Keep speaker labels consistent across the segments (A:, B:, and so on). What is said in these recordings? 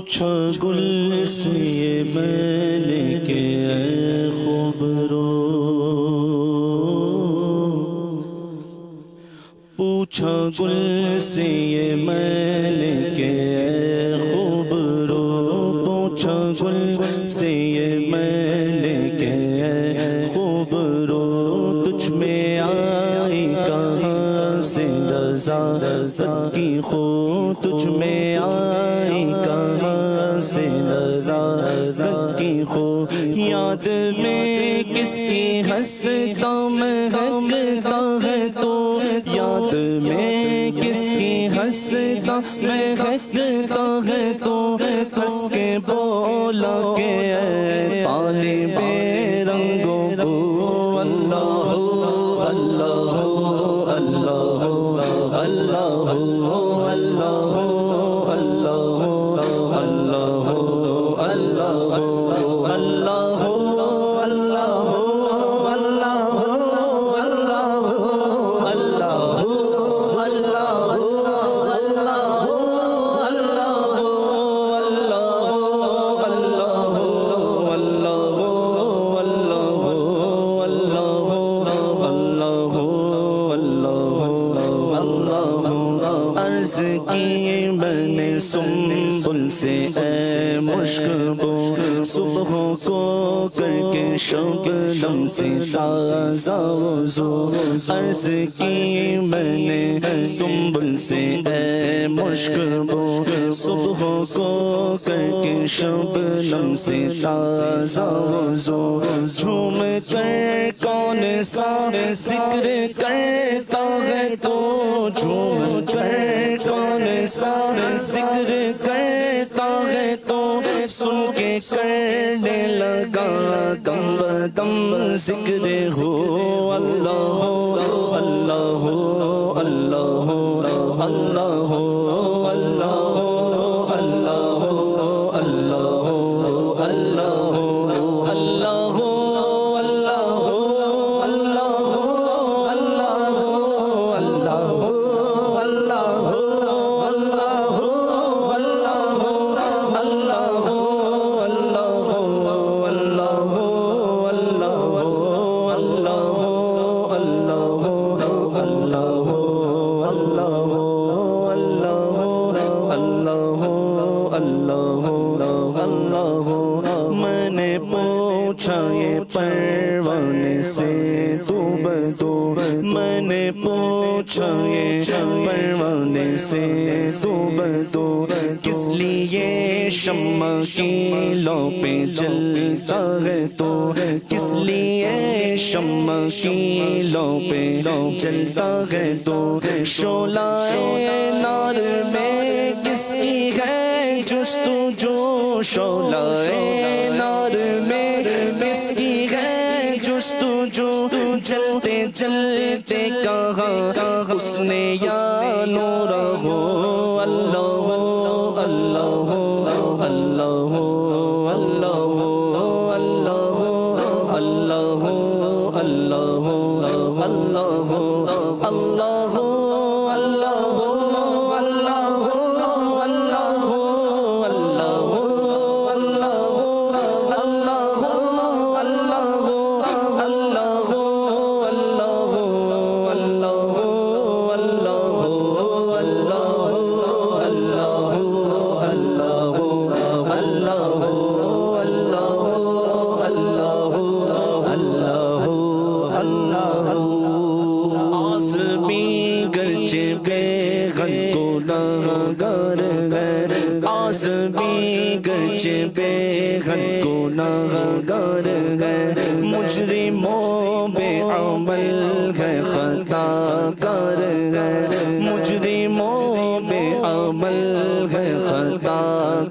A: پوچھا گل سے یہ میں نے کہ اے خوبرو، پوچھا گل سے یہ میں نے کہ اے خوبرو، پوچھا گل سے یہ میں نے کہ اے خوبرو، تجھ میں آئی کہاں سے نزاکت کی خو، تجھ میں آئی کہاں سے نزاکت کی خو، یاد میں کس کی ہنستا میں ہنستا ہے تو، یاد میں کس کی ہنستا میں ہنستا ہے تو، ہنس کے بولا کہ اے طالب رنگوں کو، اللہ اللہ اللہ اللہ اللہ عرض کی میں نے سنبل سے اے مشکبو، صبح کو کر کے شبنم سے تازہ وضو، عرض کی میں نے سنبل سے اے مشکبو، صبح کو کر کے شبنم سے تازہ وضو، جھوم کر کون سا ذکر کرتا ہے تو، جھوم کر کون سا ذکر کرتا ہے تو، سن کے کرنے لگا دم بدم ذکر ہو، اللہ اللہ اللہ اللہ اللہ یہ پروانے سے تو بدو، میں نے پوچھا یہ پروانے سے تو بدو، کس لیے شمع کی لو پہ جلتا ہے تو، کس لیے شمع کی لو پہ جلتا ہے تو، شعلہ نار میں کس کی ہے جستجو، شعلہ نار میں کس کی ہے جستجو، جلتے جلتے کہاں حسن یا نور ہو، اللہ اللہ اللہ اللہ اللہ اللہ اللہ اللہ آز بھی گرچہ بے حد گناہگار ہے، مجرموں بے عمل ہے خطا کار ہے، مجرموں بے عمل ہے خطا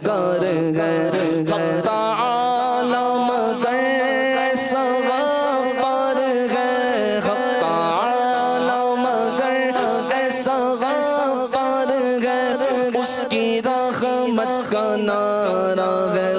A: کار ہے، حق تعالی مگر ایسا غفار ہے، حق تعالی مگر ایسا غفار ہے، اس کی رحمت کا نعرہ ہے